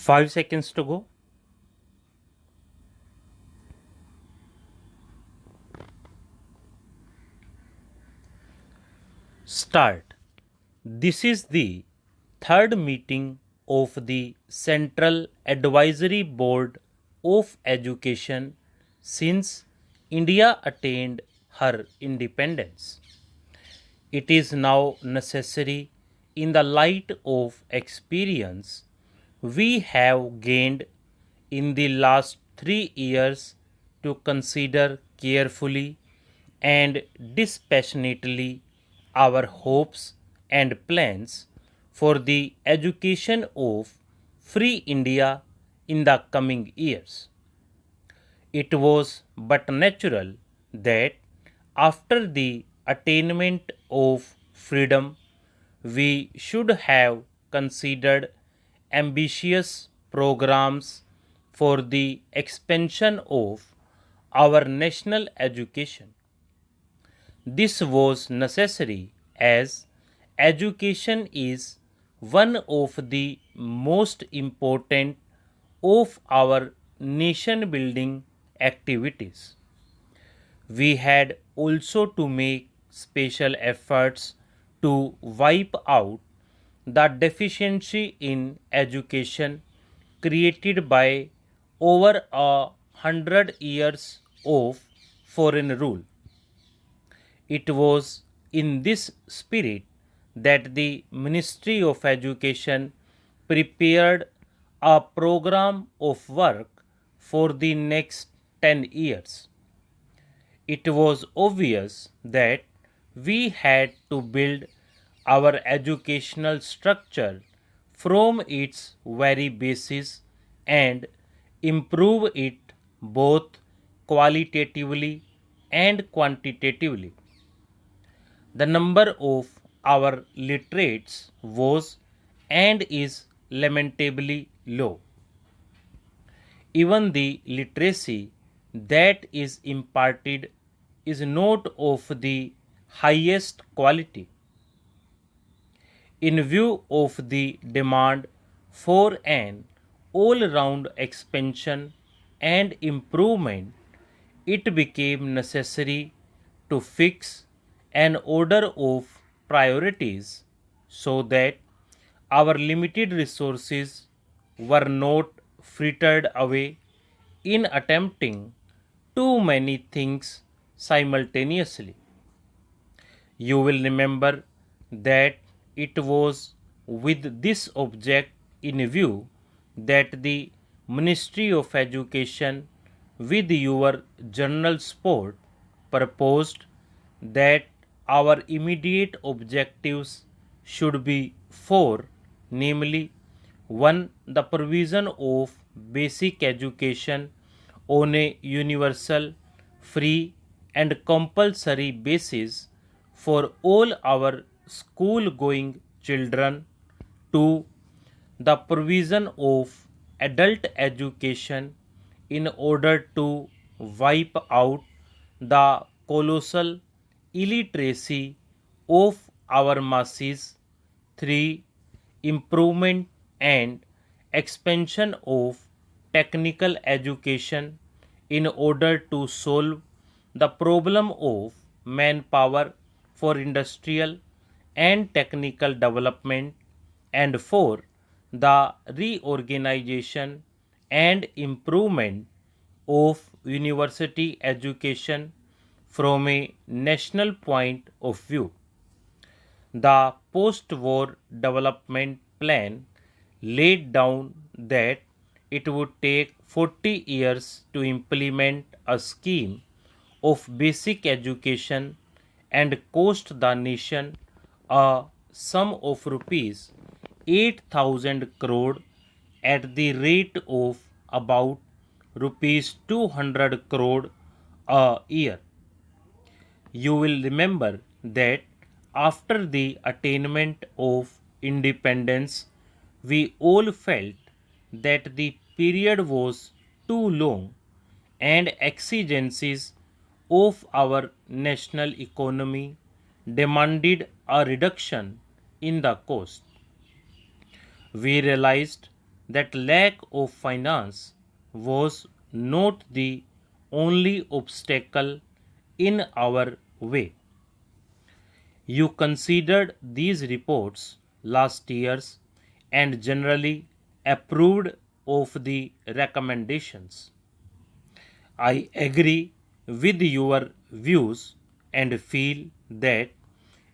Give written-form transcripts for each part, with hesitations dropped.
5 seconds to go. Start. This is the third meeting of the Central Advisory Board of Education since India attained her independence. It is now necessary, in the light of experience we have gained in the last 3 years, to consider carefully and dispassionately our hopes and plans for the education of free India in the coming years. It was but natural that after the attainment of freedom, we should have considered ambitious programs for the expansion of our national education. This was necessary as education is one of the most important of our nation building activities. We had also to make special efforts to wipe out the deficiency in education created by over 100 years of foreign rule. It was in this spirit that the Ministry of Education prepared a program of work for the next 10 years. It was obvious that we had to build our educational structure from its very basis and improve it both qualitatively and quantitatively. The number of our literates was and is lamentably low. Even the literacy that is imparted is not of the highest quality. In view of the demand for an all round expansion and improvement, it became necessary to fix an order of priorities so that our limited resources were not frittered away in attempting too many things simultaneously. You will remember that it was with this object in view that the Ministry of Education, with your general support, proposed that our immediate objectives should be four, namely: 1. The provision of basic education on a universal, free, and compulsory basis for all our school going children. 2. The provision of adult education in order to wipe out the colossal illiteracy of our masses. 3. Improvement and expansion of technical education in order to solve the problem of manpower for industrial and technical development. And 4. The reorganization and improvement of university education from a national point of view. The post war development plan laid down that it would take 40 years to implement a scheme of basic education and cost the nation a sum of rupees 8,000 crore at the rate of about rupees 200 crore a year. You will remember that after the attainment of independence, we all felt that the period was too long and exigencies of our national economy demanded a reduction in the cost. We realized that lack of finance was not the only obstacle in our way. You considered these reports last year's and generally approved of the recommendations. I agree with your views and feel that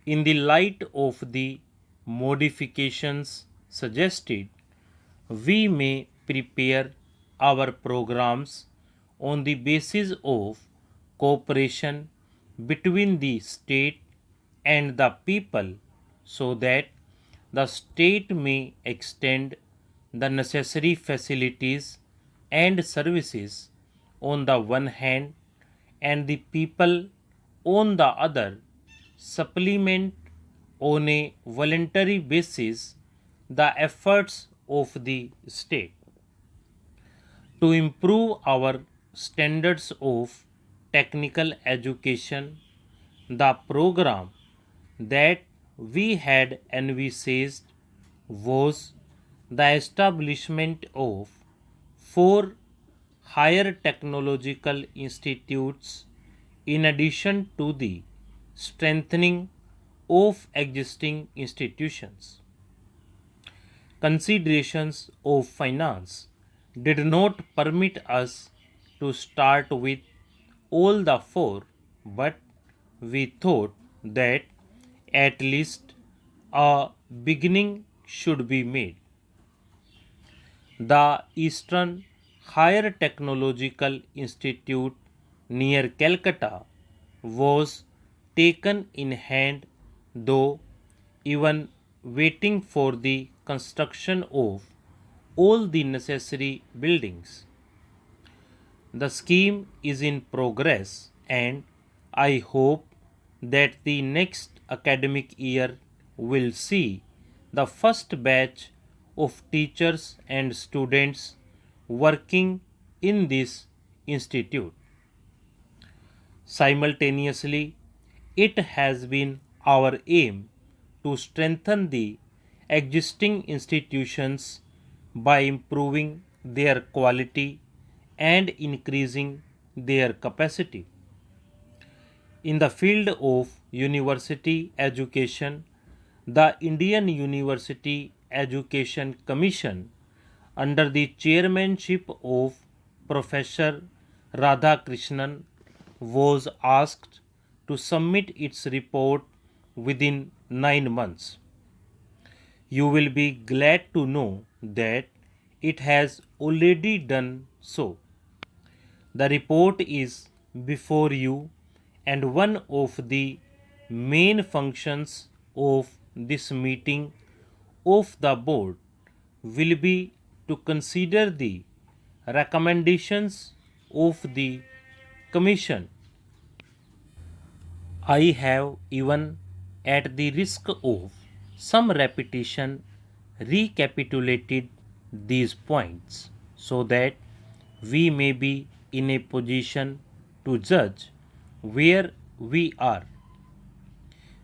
in the light of the modifications suggested, we may prepare our programs on the basis of cooperation between the state and the people so that the state may extend the necessary facilities and services on the one hand and the people on the other supplement on a voluntary basis the efforts of the state to improve our standards of technical education. The program that we had envisaged was the establishment of four higher technological institutes in addition to the strengthening of existing institutions. Considerations of finance did not permit us to start with all the four, but we thought that at least a beginning should be made. The Eastern Higher Technological Institute near Calcutta was taken in hand, though even waiting for the construction of all the necessary buildings. The scheme is in progress, and I hope that the next academic year will see the first batch of teachers and students working in this institute. Simultaneously, it has been our aim to strengthen the existing institutions by improving their quality and increasing their capacity. In the field of university education, the Indian University Education Commission, under the chairmanship of Professor Radhakrishnan, was asked to submit its report within 9 months. You will be glad to know that it has already done so. The report is before you, and one of the main functions of this meeting of the board will be to consider the recommendations of the commission. I have even, at the risk of some repetition, recapitulated these points so that we may be in a position to judge where we are.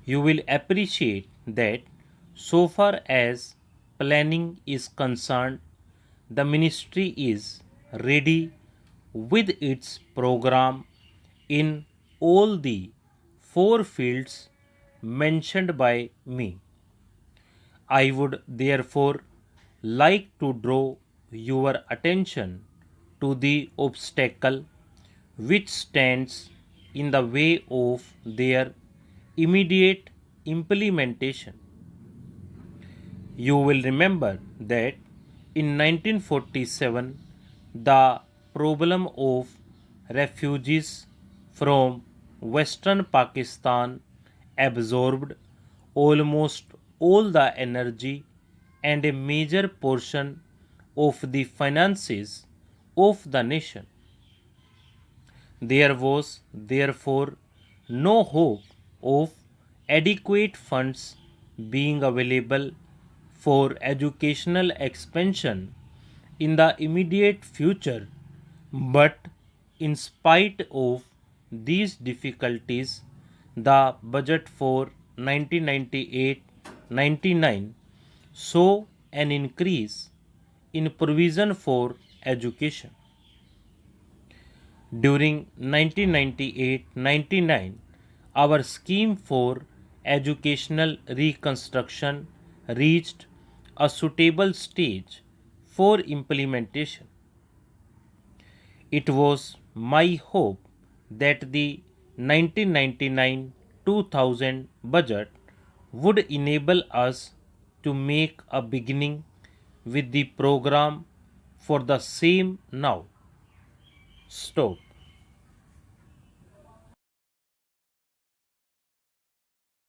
You will appreciate that, so far as planning is concerned, the ministry is ready with its program in all the four fields mentioned by me. I would therefore like to draw your attention to the obstacle which stands in the way of their immediate implementation. You will remember that in 1947 the problem of refugees from Western Pakistan absorbed almost all the energy and a major portion of the finances of the nation. There was therefore no hope of adequate funds being available for educational expansion in the immediate future. But in spite of these difficulties, the budget for 1998-99 saw an increase in provision for education. During 1998-99, our scheme for educational reconstruction reached a suitable stage for implementation. It was my hope that the 1999-2000 budget would enable us to make a beginning with the program for the same now. Stop.